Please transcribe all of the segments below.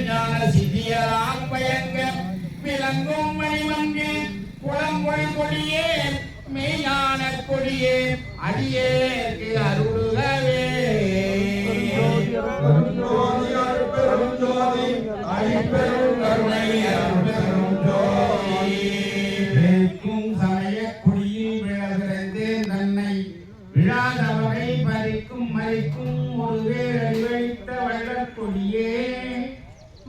ஞான சிதியரால் பயங்க விளங்கும் மணிமங்கு குளங்கொள் கொடியே மெய்ஞான கொடியே அடியேற்கு அருளுகவே. விழாதவரை பறிக்கும் மறைக்கும் ஒரு வேரடி வைத்த வள்ளற்கொடியே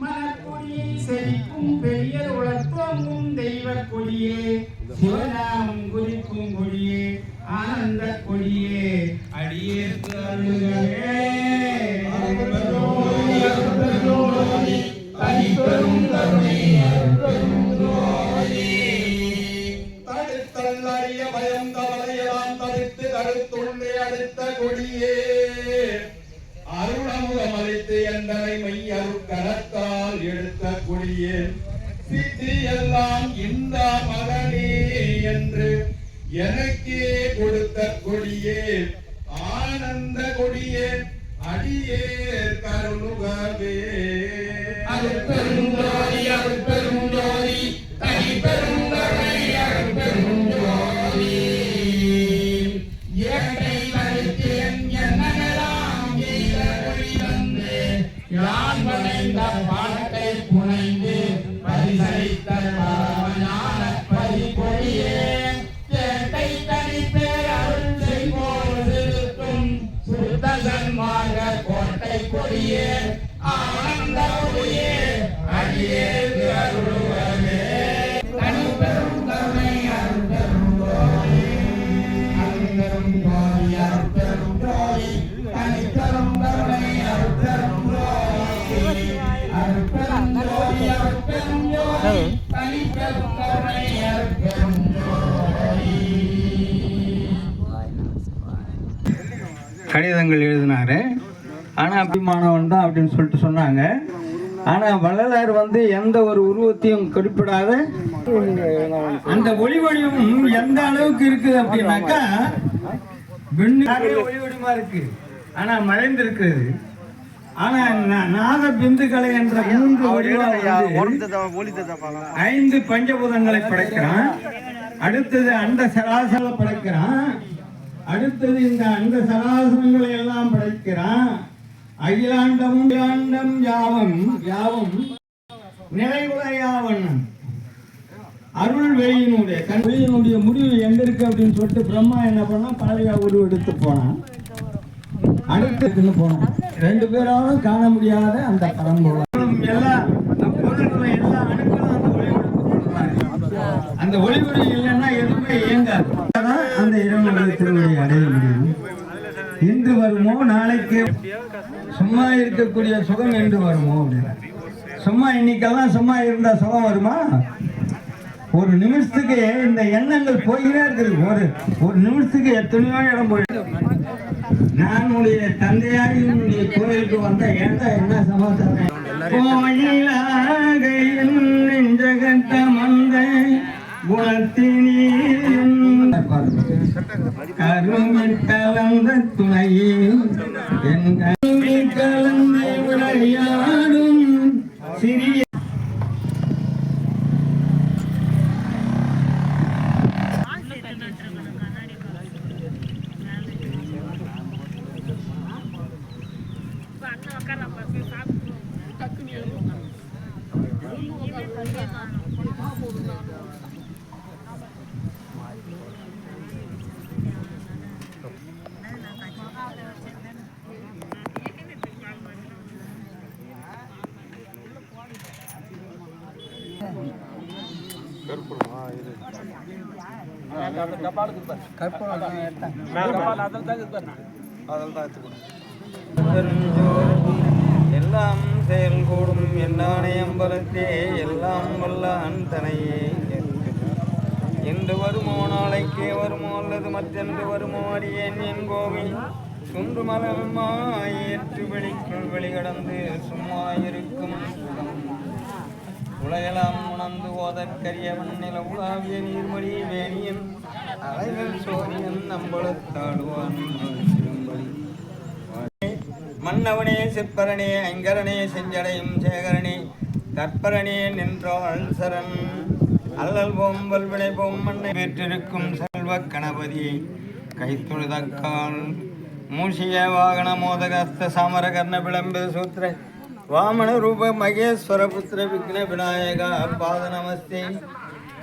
மனக்கொடியை செழிக்கும் பெரிய உலத்தோங்கும் தெய்வ கொடியே சிவநாமம் குறிக்கும் கொடியே ஆனந்த கொடியே அடியேற்கு அருளுகவே. தனிப்பெரும் கருணை தடுத்தள்ளறிய பயம் கவலையெல்லாம் தடுத்து கருத்துள்ளே அடுத்த கொடியே அருளமுகம் அளித்து எந்தனை மையருள் கரத்தால் எடுத்த கொடியே சித்தி எல்லாம் இந்த மகனே என்று எனக்கே கொடுத்த கொடியே ஆனந்த கொடியே அடியே கருணுகவே. அருட்பெரும் ஜோதி அருட்பெரும் ஜோதி தனிப்பெரும் கருணை அருட்பெரும் ஜோதி ஏட்டை மறுத்து என்னெல்லாம் எய்த ஒளி வந்து யான் வளைந்த பாட்டை புனைந்து பரிசளித்த ஞான பரிபொழியே சேட்டை தனிப்பேர் அருள் செய்வோர் செலுத்தும் சுத்த சன்மார்க்க கோட்டை கொடியே ஆனந்த கொடியே அடியேற்கு அருளுகவே. தனிப்பெரும் கருணை அருட்பெரும் ஜோதி அருட்பெரும் ஜோதி அருட்பெரும் ஜோதி தனிப்பெரும் கருணை அருட்பெரும் ஜோதி அருட்பெரும் ஜோதி அருட்பெரும் ஜோதி தனிப்பெரும் கருணை அருட்பெரும் ஜோதி. கடிதங்கள் எழுதினாரு. ஆனால் அபிமானவன் தான் அப்படின்னு சொல்லிட்டு சொன்னாங்க. ஆனால் வள்ளலார் எந்த ஒரு உருவத்தையும் குறிப்பிடாத அந்த ஒளி வடிவம் எந்த அளவுக்கு இருக்குது அப்படின்னாக்கா ஒளி வடிவமா இருக்கு. ஆனா மறைந்து இருக்கிறது. ஆனா நாத பிந்துக்களை என்ற 3 வடிவம் 5 பஞ்சபூதங்களை படைக்கிறான். அடுத்தது அண்ட சராசர படைக்கிறான். அடுத்தது இந்த அண்ட சராசரங்களை எல்லாம் படைக்கிறான். அகிலாண்டம் யாவும் யாவும் நிறைவுடையாவன் அருள் வெளியினுடைய முடிவு எங்க இருக்கு அப்படின்னு சொல்லிட்டு பிரம்மா என்ன பண்ணா பழைய உருவெடுத்து போனான். அடுத்து போனான். 2 பேராலும் காண முடியாத அந்த பரம்பொருள் எல்லா அணுக்களும் அந்த ஒளிவெளி இல்லைன்னா எதுவுமே இயங்காது. அந்த இறைவனுடைய திருவடியை அடைய முடியும். இன்று வருமோ நாளைக்கு சும்மா இருக்கக்கூடிய சுகம் என்று வருமோ அப்படின்னா சும்மா இன்னைக்கெல்லாம் சும்மா இருந்தா சுகம் வருமா? ஒரு நிமிஷத்துக்கு இந்த எண்ணங்கள் போயினே இருக்குது. ஒரு நிமிஷத்துக்கு எத்தனையோ இடம் போயிடும். நான் உடைய தந்தையாரி உன்னுடைய கோயிலுக்கு வந்த ஏண்டா என்ன சமாச்சாரம்? கோயிலாக நெஞ்சகத்த மந்த குணத்தினீரும் கருமில் கலந்த துணையே என் கலந்து விளையாடும் சிறிய எல்லாம் செயல் கூடும் என்னானே அம்பலத்தே எல்லாம் வல்ல அந்தனையே என்று வருமோ நாளைக்கே வருமோ அல்லது மற்றென்று வருமோ அடியேன் என் கோவி சுன்று மலமாயேற்று வெளிக்குள் வெளிகடந்து சும்மாயிருக்கும் உலகெல்லாம் உணர்ந்து ஓதற்கரியவன் நில உலாவிய நீர்மொழி வேணியன் அலைகள் சோரியன் நம்பளத்தாடுவான் மன்னவனே சிற்பரனே ஐங்கரனே செஞ்சடையும் சேகரனே தற்பரணே நின்றோள் சரண் அல்லல் போம்பல் வினை பொம்மண்ணை பெற்றிருக்கும் செல்வ கணபதி கைத்தொழுதக்கால் மூஷிய வாகன மோதகஸ்த சாமர கர்ண விளம்பு சூத்திர வாமன ரூப மகேஸ்வர புத்திர விக்ன விநாயகா பாத நமஸ்தே.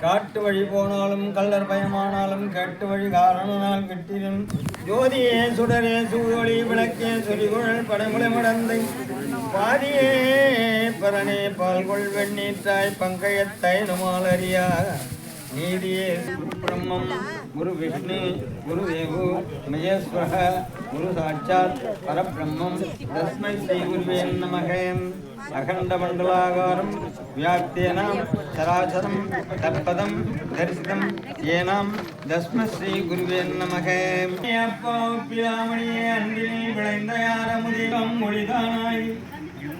காட்டு வழி போனாலும் கள்ளர் பயமானாலும் கேட்டு வழி காரணனால் விட்டிலும் ஜோதியே சுடரே சூழொளி விளக்கே சொலிகுழல் படமுலை மடந்தை பாதியே பரணே பால்கொள் வெண்ணீற்றாய் பங்கயத்தை நுமாலறியா நீதியே பிரம்மம் குரு விஷ்ணு குரு தேவு மகேஸ்வர குரு சாட்சாத் பரபிரம்மம் தஸ்மை ஸ்ரீ குருவே நமக. அகண்ட மண்டலாகாரம் வியாப்தேனாம் சராசரம் தற்பதம் தரிசிதம் ஏனாம் தஸ்ம ஸ்ரீ குருவே நமக. அப்பா பிதாமணியே அன்பில் விளைந்த யாரமுதிகம் மொழிதானாய்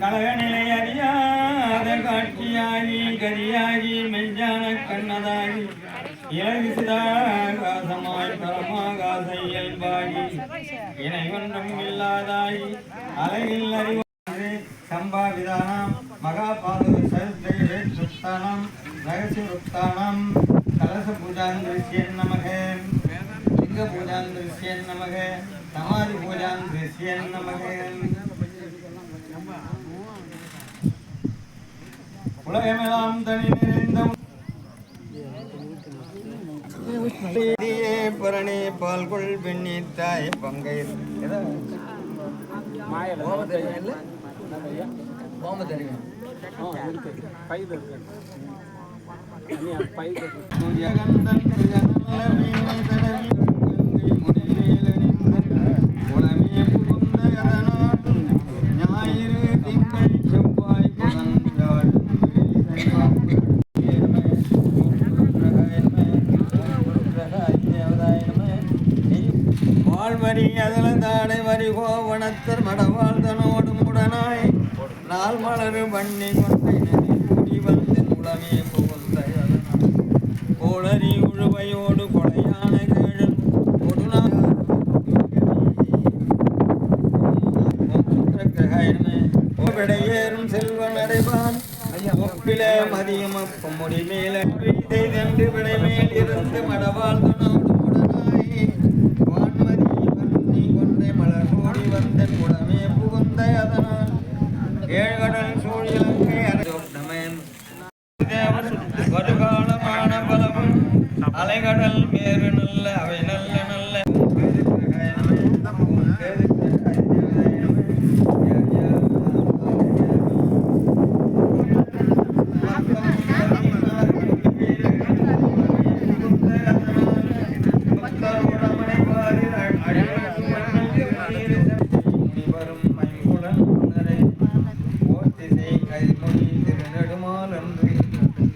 கழக நிலை அறியாத காட்சியாகி கரியாகி மெஞ்ஞான கண்ணதாகி இலகுசிதாகாசமாய் பரமாகாச இயல்பாகி இணை ஒன்றும் இல்லாதாய் அலையில் அறிவு சம்பாவிதானாம் மகாபாத சரித்திரே சுத்தானாம் ரகசிய ருத்தானாம் கலச பூஜாந்திருஷ்யன் நமக. லிங்க பூஜாந்திருஷ்யன் நமக. சமாதி பூஜாந்திருஷ்யன் நமக. உலகமெல்லாம் தனி நிறைந்த பரணே பால்கொள் பெண்ணீத்தாய் பங்கை ஞாயிறு திங்கள் செவ்வாய் வாழ்வரி அதலதாடை வரி கோவணத்தர் மடவாழ்தனோடும் உடனாய் நாள் மலரு பண்ணி கொண்டை நெறி வந்து உளமே புகுந்த கோளரி உழுவையோடு கொலையான கேழல் கொடுநாயேறும் செல்வ நடைபான் ஒப்பில மதியம் அப்பம் முடி மேல தென்று விடை மேல் இருந்து மடவாழ்தனோடும் உடனாய் வான்மதி பண்ணி கொண்டை மலர் சூடி வந்தன் உடமே புகுந்த அதனால் ஏழ்கடல் சூழியலங்கை அரசோட்டமன் வருகாலமான பலமும் அலைகடல் மேறு நல்ல அவை நல்ல நல்ல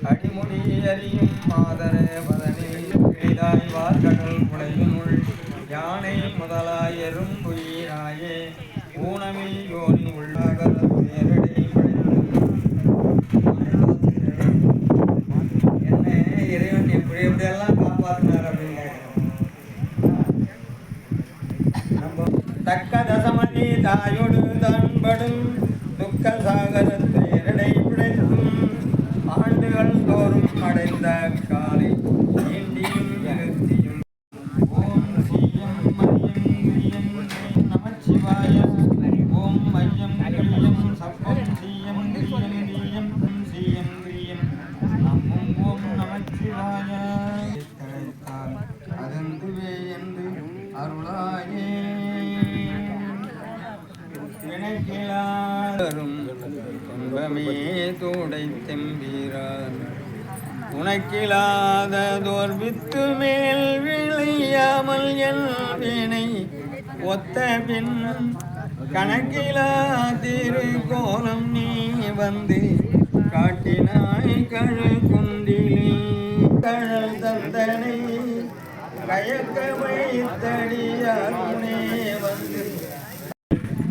அடிமுடி அறியும் மாதர பதனி எளிதாய் வார்கடல் புடையினுள் யானை முதலாய் எறும்புயிராயே ஊனமி யோனி உள்ளாகல நேரடை என்ன இறைவன் எப்படி எப்படியெல்லாம் காப்பாற்றினார் அப்படின்னு நம்ம தக்க தசமதி தாயோடு தன்படும் துக்க சாகரத்தை இரடை பிழைத்தும் ஆண்டுகள் தோறும் அடைந்த காலை ஏண்டியும் எழுத்தியும் ஓம் சீயம் மரியம் நமச்சிவாய ஓம் மையம் கிரியம் சப்பம் சீயம் கிரியம் சீயம் கிரியம் நம்மும் ஓம் நமச்சிவாய அதந்துவே என்று அருளாயே வினைக்கிலாரும் துன்பமே தூடை தெம்பீரான் உனக்கிலாததோர் வித்து மேல் விளையாமல் என் வினை ஒத்த பின் கணக்கிலா திரு கோலம் நீ வந்து காட்டினாய் கழு குண்டிலி கழல் தந்தனை கயக்க வைத்தடியாருனே வந்து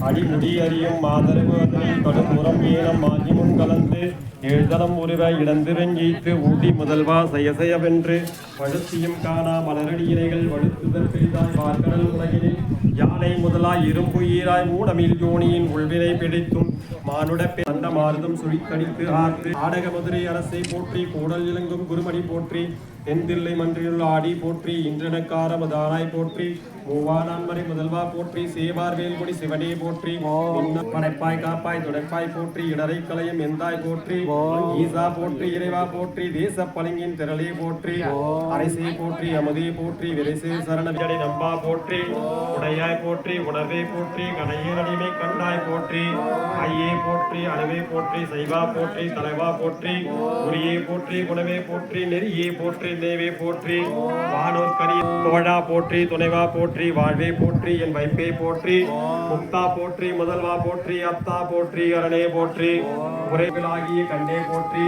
அடிமுடி அறியும் மாதரவு அதனை கடுமுறம் ஏனம் மாஞ்சி முன் கலந்து ஏழ்தலம் உருவ இடந்திரஞ்சீத்து ஊட்டி முதல்வா செயசெயவென்று பழுத்தியும் காணா மலரடி இலைகள் வழுத்துதல் பெரிதாய் பார்க்கடல் உலகினில் யானை ஆனை முதலாய் இரும்பு ஈராய் மூடமில் யோனியின் உள்வினை பிடித்தும் மானுட அந்த மாறுதும் சுழிக்கடித்து ஆற்று ஆடக மதுரை அரசை போற்றி கூடல் இளங்கும் குருமணி போற்றி தென்தில்லை மன்றியுள்ள ஆடி போற்றி இன்றனக்கார மதானாய் போற்றி மூவானான்மறை முதல்வா போற்றி சேவார் வேல்குடி சிவனே போற்றி படைப்பாய் காப்பாய் துடைப்பாய் போற்றி இடரை கலையும் எந்தாய் போற்றி ஈசா போற்றி இறைவா போற்றி தேச பளிங்கின் திரளே போற்றி அரசே போற்றி அமுதே போற்றி விரைசே சரணவியடை நம்பா போற்றி உடையாய் போற்றி உணர்வே போற்றி கடையே அடிமை கண்டாய் போற்றி ஐயே போற்றி அணுவே போற்றி சைவா போற்றி தலைவா போற்றி உரியே போற்றி குணவே போற்றி நெறியே போற்றி தேவே போற்றி வானோர் கரிய தோழா போற்றி துணைவா போற்றி வாழ்வே போற்றி என் வைப்பே போற்றி முக்தா போற்றி முதல்வா போற்றி அத்தா போற்றி அரணே போற்றி உரைகளாகிய கண்டே போற்றி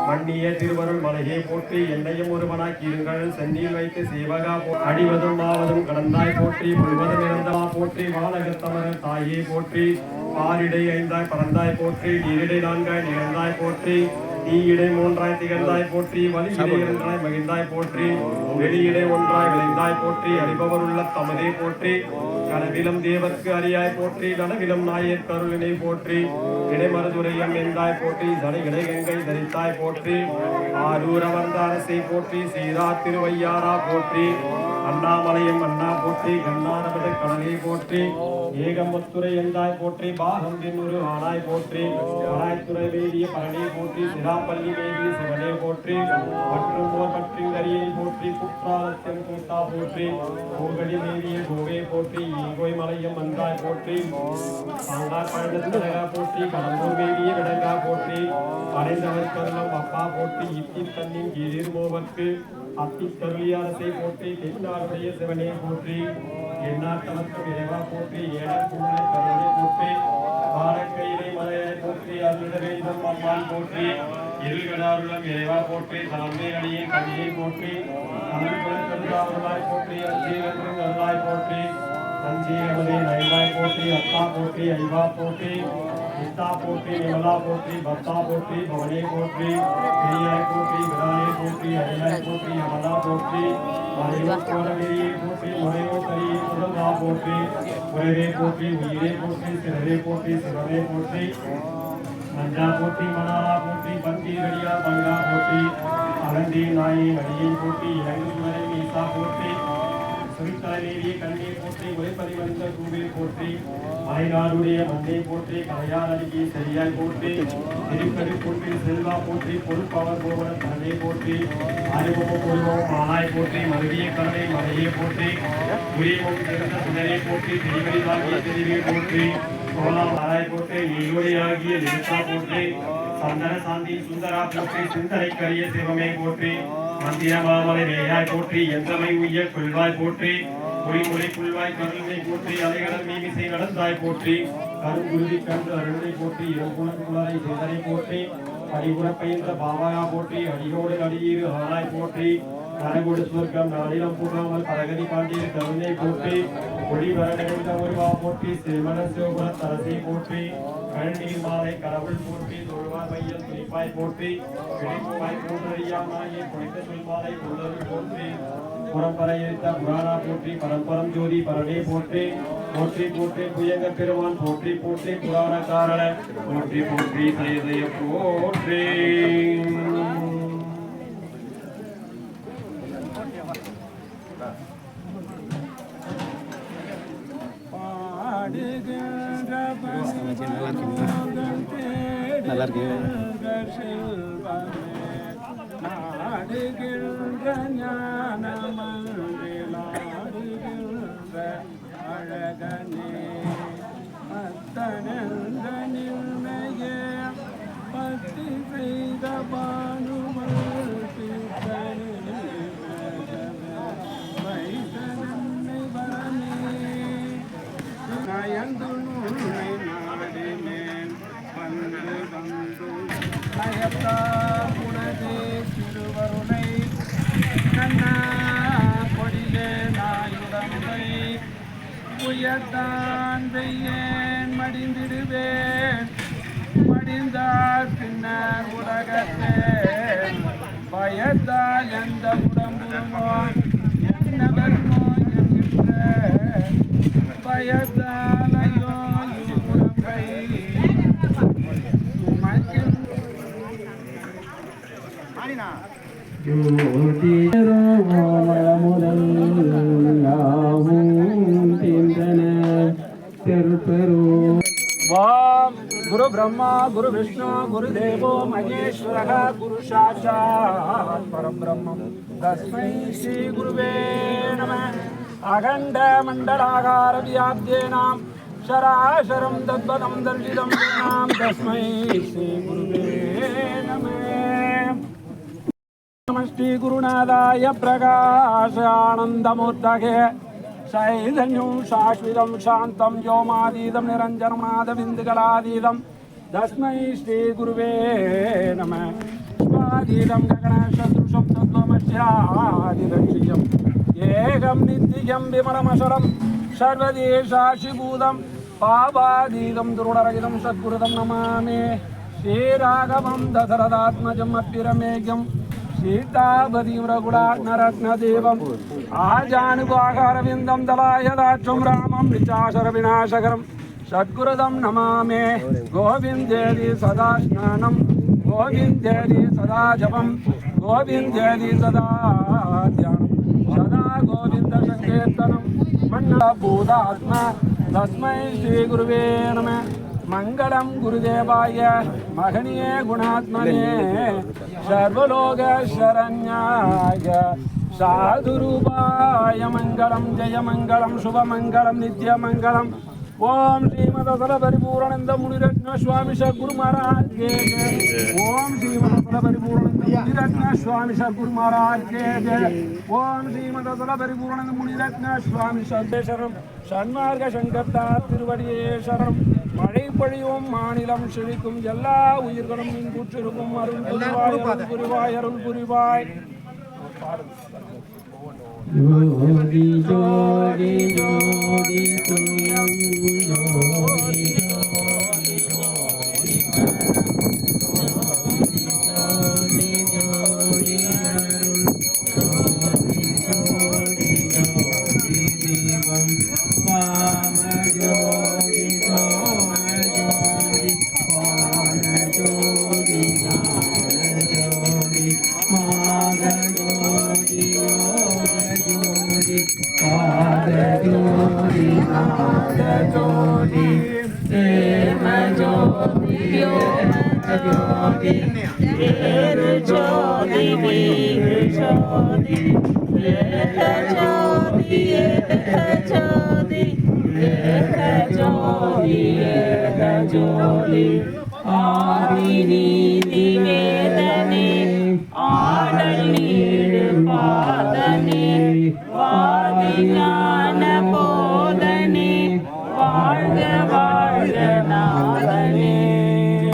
மண்ணிய திருவருள் மலையே போற்றி என்னையும் ஒருவனாக்கி இருங்கள் சென்னியில் வைத்து சேவகா அடிவதும் மாவதும் கடந்தாய் போற்றி முழுவதும் இறந்தவா போற்றி வானகத்தமர தாயே போற்றி பாரிடை ஐந்தாய் பறந்தாய் போற்றி நீரிடை நான்காய் நிகழ்ந்தாய் போற்றி தீயிடை மூன்றாய் திகழ்ந்தாய் போற்றி வலியிடை இரண்டாய் மகிழ்ந்தாய் போற்றி வெளியிடை ஒன்றாய் விளைந்தாய் போற்றி அறிபவர் உள்ள தமதே போற்றி கனவிலும் தேவர்க்கு அறியாய் போற்றி கனவிலும் நாயர் கருளினை போற்றி இடைமருதுரையம் எந்தாய் போற்றி சடை இடைகங்கை தரித்தாய் போற்றி ஆரூர் அமர்ந்த அரசை போற்றி சீரா திருவையாரா போற்றி அண்ணாமலையும் அண்ணா போற்றி கண்ணாரபத கடலை போற்றி ஏகம்பத்துரை எந்தாய் போற்றி பாகம் தென்னூறு ஆனாய் போற்றி ஆராய்த்துறை வேதிய பரணி போற்றி சிராப்பள்ளி வேதி சிவனே போற்றி மற்றும் ஓர் பற்றிங்கரியை போற்றி குற்றாலத்தின் கூட்டா போற்றி கோகடி வேதிய கோவே போற்றி ஈகோய் மலையம் வந்தாய் போற்றி சாங்கார் பழனத்தினகா போற்றி கடம்பூர் வேதிய விடங்கா போற்றி அடைந்தவர் கருணம் அப்பா போற்றி இத்தி தன்னின் கீழீர் மோவர்க்கு அத்தி கருளியாரசை போற்றி தென்னாருடைய சிவனே போற்றி எண்ணார் தமக்கு இறைவா போற்றி ஏழர் பூனை கருணை போற்றி பாரக்கையிலை மலையை போற்றி அருளிடவேதம் அம்மான் போற்றி இருகடாருளம் இறைவா போற்றி தலைமை அடியை கனியை போற்றி தலைமைக்குள் கருதாவதாய் போற்றி அஞ்சீரன்றும் கருதாய் போற்றி அஞ்சீரமதே நைவாய் போற்றி அத்தா போற்றி ஐவா போற்றி இத்தா போற்றி நிமலா போற்றி பக்தா போற்றி பவனே போற்றி பெரியாய் போற்றி விரானே போற்றி அடியாய் போற்றி அமலா போற்றி மறைவோரவிரியை போற்றி முறையோ கரியை முதல்வா போற்றி உறவே போற்றி உயிரே போற்றி சிறவே போற்றி சிவமே போற்றி மஞ்சா போற்றி மணாலா போற்றி பந்தீரடியா பங்கா போற்றி அலந்தி நாயை அடியை போற்றி இலங்கை வரை மீசா போற்றி சுவித்தலைநேரிய கண்ணை போற்றி உரைப்பதி வந்த கூவே போற்றி மலைநாடுடைய மண்ணை போற்றி கலையார் அடிக்கை சரியாய் போற்றி திருக்கடி போற்றி செல்வா போற்றி பொறுப்பவர் கோவன தன்னை போற்றி அறிமுகம் உருவம் ஆனாய் போற்றி மருவிய கருணை மலையை போற்றி உரிமும் சிறந்த சுடரை போற்றி திருவடிவாகிய தெரிவை போற்றி கோலாம் ஆராய் போற்றி நீரோடியாகிய நிறுத்தா போற்றி சந்தன சாந்தி சுந்தரா போற்றி சிந்தனை கரிய சிவமே போற்றி மந்திர மாமலை வேயாய் போற்றி எந்தமை உய்ய கொள்வாய் போற்றி பொறிமுறை புல்வாய் கருணை போற்றி அலைகடல் மீமிசை நடந்தாய் போற்றி கருங்குருதி கன்று அருளை போற்றி இருகுணன் குளரை சிந்தனை போற்றி அடிகுறப்பயின்ற பாபாயா போற்றி அடியோடு அடியீரு ஆனாய் போற்றி நரகுடு சுவர்க்கம் நாளிலம் புகாமல் பரகதி பாண்டியர் கருணை போற்றி ஒளி வரநிகழ்ந்த ஒருவா போற்றி சிறுமண சிவபுர தரசை போற்றி கழநீர் மாலை கடவுள் போற்றி தொழுவார் மையல் துணிப்பாய் போற்றி பிழைப்பாய் போன்றறியாமாயை குறைத்த சொல்மாலை உள்ளது போற்றி புறம்பரை இருத்த புராணா போற்றி பரம்பரம் ஜோதி பரணே போற்றி போற்றி போற்றி புயங்க பெருமான் போற்றி போற்றி புராண காரண போற்றி போற்றி சைதய போற்றி நல்லா இருக்கு அழகனே அத்தனந்த நிர்ணய பக்தி செய்த பானுமூர்த்தி வைத்தனன்னை வரனே நயந்துணை நாடினேன் வந்து வந்து நயத்தா உனதே திருவருணை கண்ணா கொடியே நாயுடம்பை உயர்த்தான் வெய்யேன் மடிந்திடுவேன் மடிந்தார் பின்னர் உலகத்தே பயத்தால் எந்த உடம்புமோ என்ன வருமோ என்கின்ற பயத்தாலையோ உடம்பை சுமக்கும் गुरु ब्रह्मा गुरु विष्णु गुरुदेवो महेश्वरः गुरु साक्षात् परब्रह्म तस्मै श्री गुरुवे नमः अखंड मंडलाकार व्याप्तेन शराशरं तद्वदं दर्शितं नाम तस्मै श्री गुरुवे नमः नमस्ते गुरुनाथाय प्रकाश आनंदमूर्तये चैतन्यं शाश्वतं शान्तं व्योमातीतं निरञ्जनं नादबिन्दुकलातीतं तस्मै श्रीगुरुवे नमः स्वातीतं गगनसदृशं तत्त्वमस्यादिलक्ष्यम् एकं नित्यं विमलमशरं सर्वदेशाशिभूतं पापातीतं दुर्गुणरहितं सद्गुरुतं नमामि श्रीराघवं दशरथात्मजम् अप्यरमेघं सीतापतिं रघुनाथरत्नदेवम् आजानुभागारविन्दं दलायदाक्षं रामं निचाशरविनाशकरं सद्गुरुदं नमामि गोविन्देति सदा स्नानं गोविन्देति सदा जपं गोविन्देति सदा ध्यानं सदा गोविन्दसङ्कीर्तनं मण्डलभूतात्मा तस्मै श्रीगुरुवे नमः मंगलम गुरुदेवाय महनीय गुणात्मने सर्वलोक शरण्याय साधुरूपाय मंगलम जय मंगलम शुभ मंगलम नित्य मंगलम ओम श्रीमद परिपूर्णानंद मुनिरत्न स्वामी सद्गुरु महाराज के जय ओम श्रीमद परिपूर्णानंद मुनिरत्न स्वामी सद्गुरु महाराज के जय ओम श्रीमद परिपूर्णानंद मुनिरत्न स्वामी सद्गुरु சன்மார்க்க சங்கத்தார் திருவடியே சரணம் மழை பொழியும் மாநிலம் செழிக்கும் எல்லா உயிர்களும் மின் கூற்றிருக்கும் அருள் புரிவாய் அருள் புரிவாய் அருள் புரிவாய் ஜோதி ஜோதி ஜோதி துயம் ஜோதி ஜோதி ஜோதி ஜோதி ஜோதி அருள் ஜோதி ஜோதி ஜோதி தீபம் ஜோதி ஜோதி ஜோதி ஜோதி மாக ஜோதி ஜோதி பாத ஜோதி நாத ஜோதி தேவ ஜோதி ஜோதி தேரு ஜோதி வீரு ஜோதி ஏக ஜோதி ஏக ஜோதி ஏக ஜோதி ஏக ஜோதி ஆதி நீதி வேதனே ஆடல் நீடு பாதனே வாதி ஞான போதனே வாழ்க வாழ்க நாதனே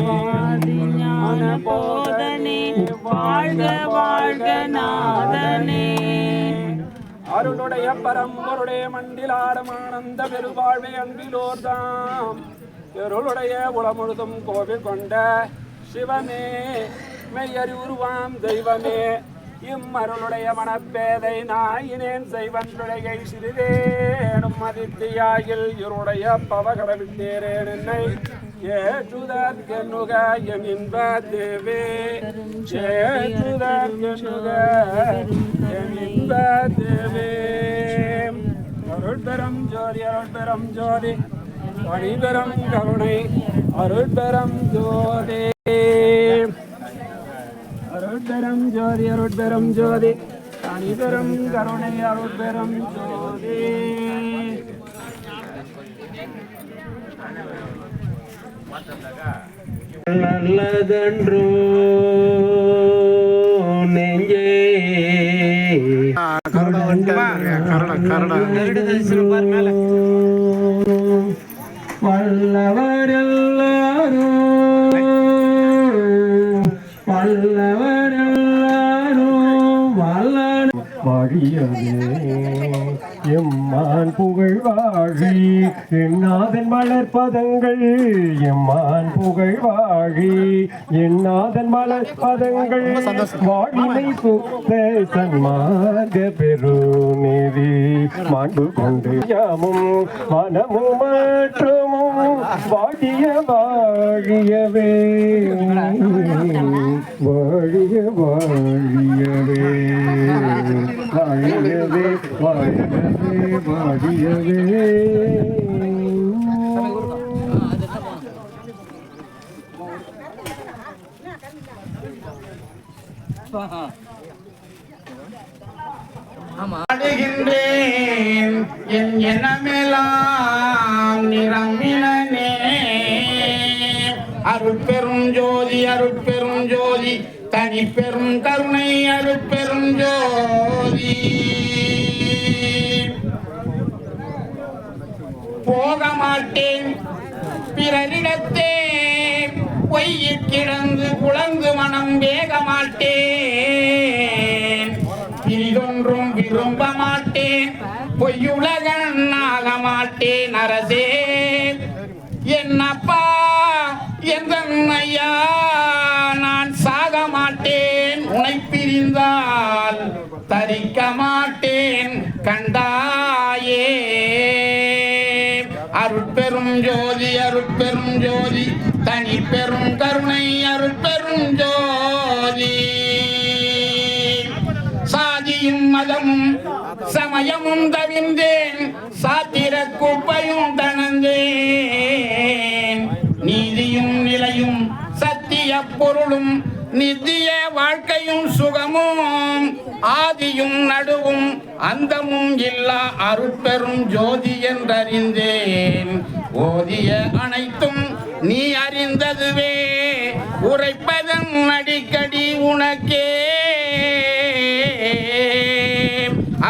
வாதி ஞான போதனே வாழ்க வாழ்க நாதனே அருளுடைய பரம்பொருடைய மண்டிலாடும் ஆனந்த பெருவாழ்வை அன்பிலோர்தாம் எருளுடைய உளமுழுதும் கோவில் கொண்ட சிவமே மெய்யறிவுருவாம் தெய்வமே இம்மருளுடைய மனப்பேதை நாயினேன் செய்வன் பிழைகை சிறிதேனும் அதித்தியாயில் இருடைய பவகடவிட்டேரேன் என்னை ஏற்றுதற்கென்னுக என் இன்ப தேவே ஏற்றுதற்கென்னுக என் இன்ப தேவே அருட்பெரும் ஜோதி அருட்பெரும் ஜோதி பணிபெரும் கருணை அருட்பெரும் ஜோதி அருட்பெரும் ஜோதி அருட்பெரும் ஜோதி பணிபெரும் கருணை அருட்பெரும் ஜோதி நல்லதன்றோ நெஞ்சே வல்லவரெல்லாரும் வழியவே எம் எம்மான் புகழ் வாழி என்னாதன் மலர்பதங்கள் எம்மான் புகழ் வாழி என்னாதன் மலர்பதங்கள் வாழிமை சுத்த சன்மார்க்க பெருநெறி மாண்பு கொண்டு யாமும் மனமும் மாற்றமும் வாழிய வாழியவே வாழிய வாழியவே வாழியவே வாழியவே வாழியவே. பாடுகின்றேன் என் எண்ணமெல்லாம் நிறமினே அருட்பெரும் ஜோதி அருட்பெரும் ஜோதி தனி பெரும் கருணை அருட்பெரும் ஜோதி. போக மாட்டேன் பிறரிடத்தே பொய்யில் கிடந்து குழந்து மனம் வேக மாட்டேன் பிரிதொன்றும் விரும்ப மாட்டேன் பொய்யுலகன் ஆக மாட்டேன் அரசே என்னப்பா எந்த ஐயா நான் சாக மாட்டேன் உனை பிரிந்தால் தரிக்க மாட்டேன் கண்டாயே. அருட்பெரும் ஜோதி அருட்பெரும் ஜோதி தனி பெரும் கருணை அருட்பெரும் ஜோதி. சாதியும் மதமும் சமயமும் தவிர்ந்தேன் சாத்திர குப்பையும் தணந்தேன் நீதியும் நிலையும் சத்திய பொருளும் நித்திய வாழ்க்கையும் சுகமும் ஆதியும் நடுவும் அந்தமும் இல்லா அருட்பெரும் ஜோதி என்றறிந்தேன். ஓதிய அனைத்தும் நீ அறிந்ததுவே உரைப்பதன் அடிக்கடி உனக்கே.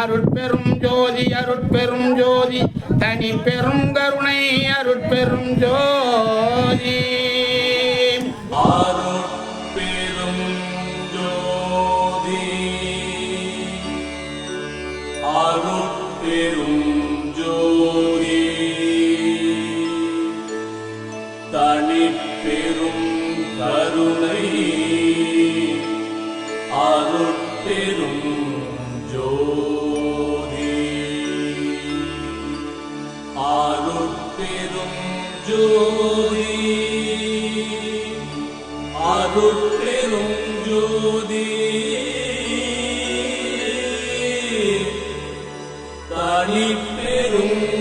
அருட்பெரும் ஜோதி அருட்பெரும் ஜோதி தனி பெரும் கருணை அருட்பெரும் ஜோதி. அருட்பெரும் ஜோதி அருட்பெரும் ஜோதி தனி பெரும் கருணை அருட்பெரும் ஜோதி. அருட்பெரும் ஜோதி அருட்பெரும் ஜோதி தனி பெரும்